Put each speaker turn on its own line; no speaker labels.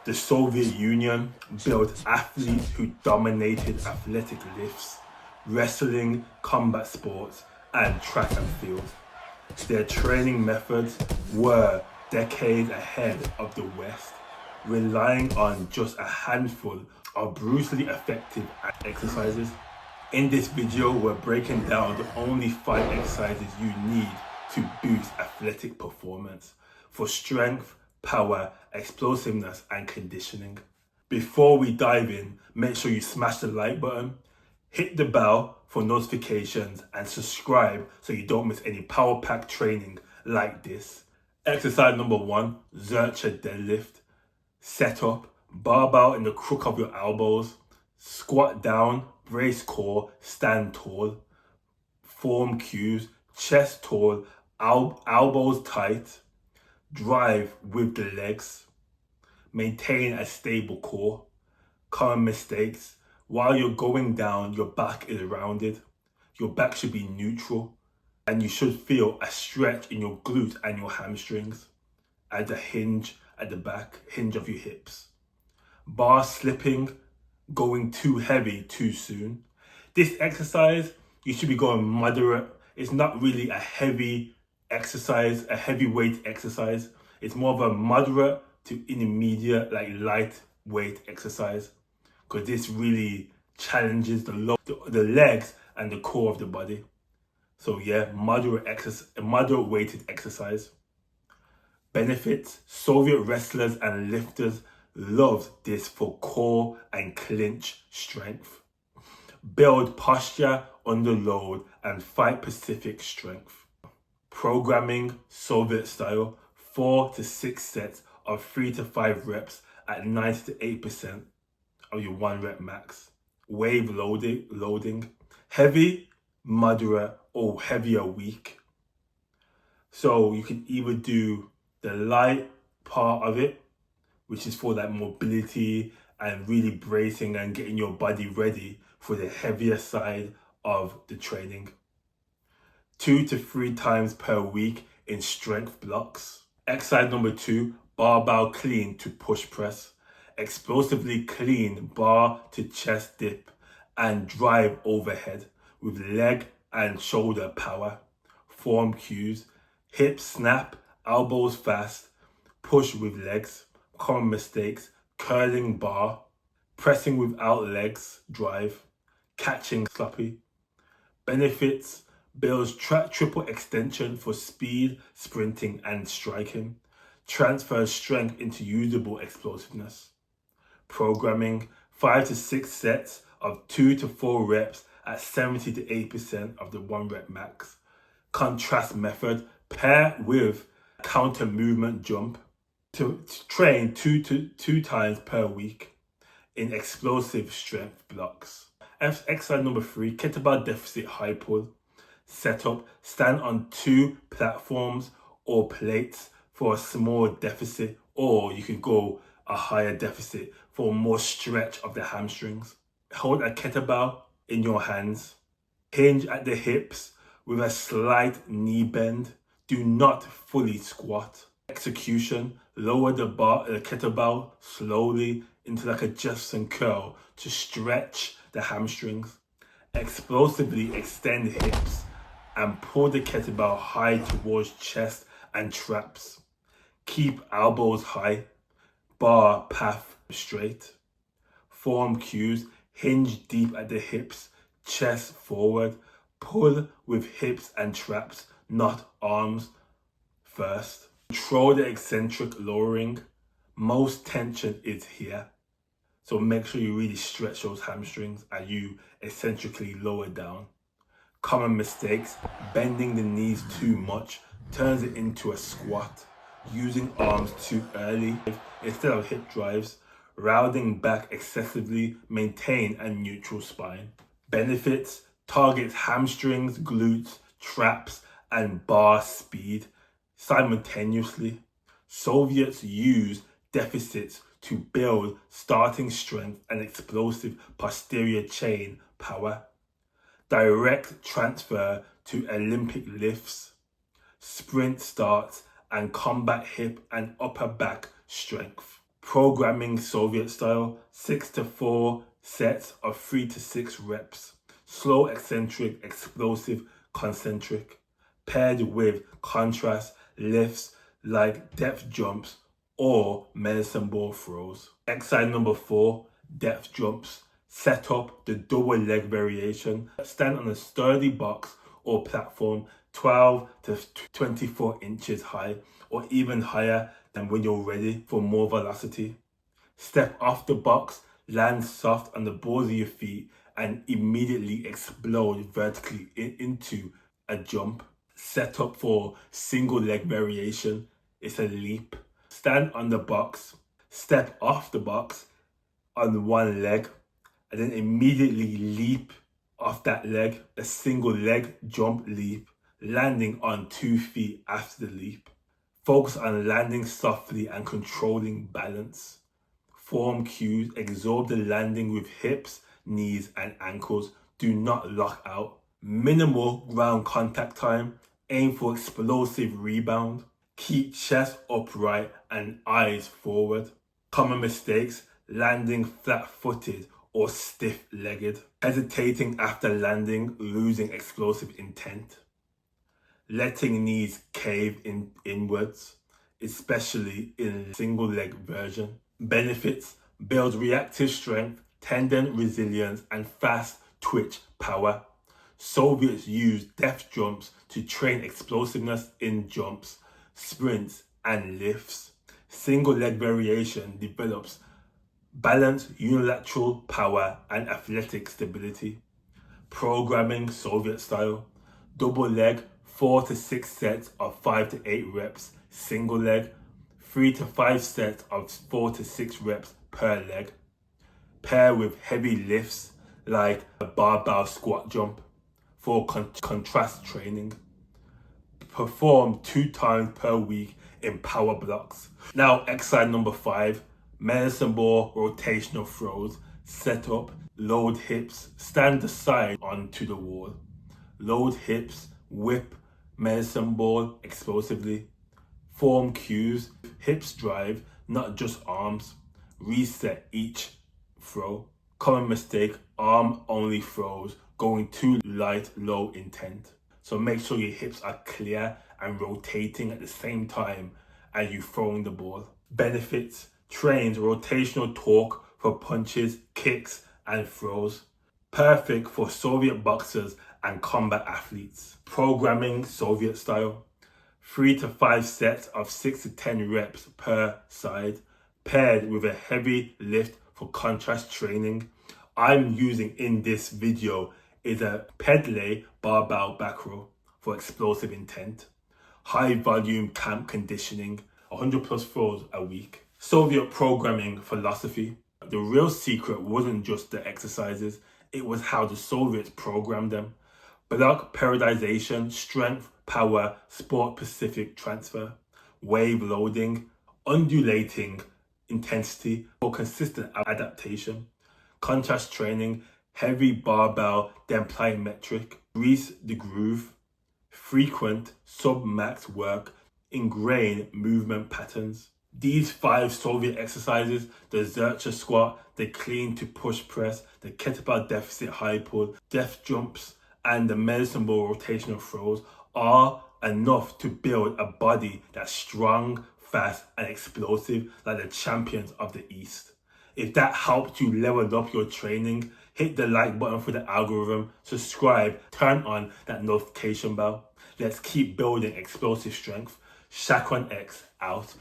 The Soviet Union built athletes who dominated athletic lifts, wrestling, combat sports, and track and field. Their training methods were decades ahead of the West, relying on just a handful of brutally effective exercises. In this video, we're breaking down the only 5 exercises you need to boost athletic performance for strength, power, explosiveness, and conditioning. Before we dive in, make sure you smash the like button, hit the bell for notifications, and subscribe so you don't miss any power pack training like this. Exercise number 1, Zercher deadlift. Set up, barbell in the crook of your elbows, squat down, brace core, stand tall. Form cues, chest tall, elbows tight. Drive with the legs. Maintain a stable core. Common mistakes. While you're going down, your back is rounded. Your back should be neutral. And you should feel a stretch in your glutes and your hamstrings. At the hinge at the back, hinge of your hips. Bar slipping, going too heavy too soon. This exercise, you should be going moderate. It's not really a heavy exercise, a heavyweight exercise. It's more of a moderate to intermediate, like lightweight exercise, because this really challenges the legs and the core of the body. So yeah, moderate weighted exercise. Benefits: Soviet wrestlers and lifters loved this for core and clinch strength. Build posture under load and fight Pacific strength. Programming, Soviet style, 4 to 6 sets of 3 to 5 reps at 90 to 8% of your 1 rep max. Wave loading, heavy, moderate, or heavier weak. So you can either do the light part of it, which is for that mobility and really bracing and getting your body ready for the heavier side of the training. 2 to 3 times per week in strength blocks. Exercise number 2, barbell clean to push press. Explosively clean bar to chest dip and drive overhead with leg and shoulder power. Form cues: hip snap, elbows fast, push with legs. Common mistakes: curling bar, pressing without legs, drive, catching sloppy. Benefits: builds triple extension for speed, sprinting, and striking. Transfers strength into usable explosiveness. Programming: 5 to 6 sets of 2 to 4 reps at 70 to 8% of the 1 rep max. Contrast method: pair with counter movement jump. To train 2 times per week in explosive strength blocks. Exercise number 3, kettlebell deficit high pull. Setup: stand on 2 platforms or plates for a small deficit, or you could go a higher deficit for more stretch of the hamstrings. Hold a kettlebell in your hands. Hinge at the hips with a slight knee bend. Do not fully squat. Execution: lower the kettlebell slowly into like a Jefferson curl to stretch the hamstrings. Explosively extend hips and pull the kettlebell high towards chest and traps. Keep elbows high, bar path straight. Form cues: hinge deep at the hips, chest forward, pull with hips and traps, not arms first. Control the eccentric lowering. Most tension is here. So make sure you really stretch those hamstrings as you eccentrically lower down. Common mistakes: bending the knees too much turns it into a squat. Using arms too early instead of hip drives. Rounding back excessively. Maintain a neutral spine. Benefits: targets hamstrings, glutes, traps, and bar speed simultaneously. Soviets used deficits to build starting strength and explosive posterior chain power. Direct transfer to Olympic lifts, sprint starts, and combat hip and upper back strength. Programming Soviet style, 6 to 4 sets of 3 to 6 reps. Slow eccentric, explosive concentric, paired with contrast lifts like depth jumps or medicine ball throws. Exercise number 4, depth jumps. Set up the double leg variation. Stand on a sturdy box or platform 12 to 24 inches high or even higher than when you're ready for more velocity. Step off the box, land soft on the balls of your feet and immediately explode vertically into a jump. Set up for single leg variation. It's a leap. Stand on the box, step off the box on one leg and then immediately leap off that leg, a single leg jump leap, landing on 2 feet after the leap. Focus on landing softly and controlling balance. Form cues, absorb the landing with hips, knees and ankles. Do not lock out. Minimal ground contact time. Aim for explosive rebound. Keep chest upright and eyes forward. Common mistakes, landing flat-footed or stiff-legged. Hesitating after landing, losing explosive intent. Letting knees cave inwards, especially in single leg version. Benefits, build reactive strength, tendon resilience and fast twitch power. Soviets used depth jumps to train explosiveness in jumps, sprints and lifts. Single leg variation develops balance, unilateral power and athletic stability. Programming Soviet style, double leg, 4 to 6 sets of 5 to 8 reps, single leg, 3 to 5 sets of 4 to 6 reps per leg. Pair with heavy lifts like a barbell squat jump for contrast training. Perform 2 times per week in power blocks. Now exercise number 5, medicine ball rotational throws. Set up, load hips, stand aside onto the wall. Load hips, whip medicine ball explosively. Form cues, hips drive, not just arms. Reset each throw. Common mistake, arm only throws, going too light, low intent. So make sure your hips are clear and rotating at the same time as you throwing the ball. Benefits, trains rotational torque for punches, kicks and throws. Perfect for Soviet boxers and combat athletes. Programming Soviet style. 3 to 5 sets of 6 to 10 reps per side, paired with a heavy lift for contrast training. I'm using in this video is a pedal barbell back row for explosive intent. High volume camp conditioning, 100 plus throws a week. Soviet programming philosophy. The real secret wasn't just the exercises, it was how the Soviets programmed them. Block periodization, strength, power, sport-specific transfer, wave loading, undulating intensity for consistent adaptation, contrast training, heavy barbell, then plyometric, grease the groove, frequent sub-max work, ingrained movement patterns. These 5 Soviet exercises, the Zercher squat, the clean to push press, the kettlebell deficit high pull, depth jumps, and the medicine ball rotational throws are enough to build a body that's strong, fast, and explosive like the champions of the East. If that helped you level up your training, hit the like button for the algorithm, subscribe, turn on that notification bell. Let's keep building explosive strength. Shaq on X out.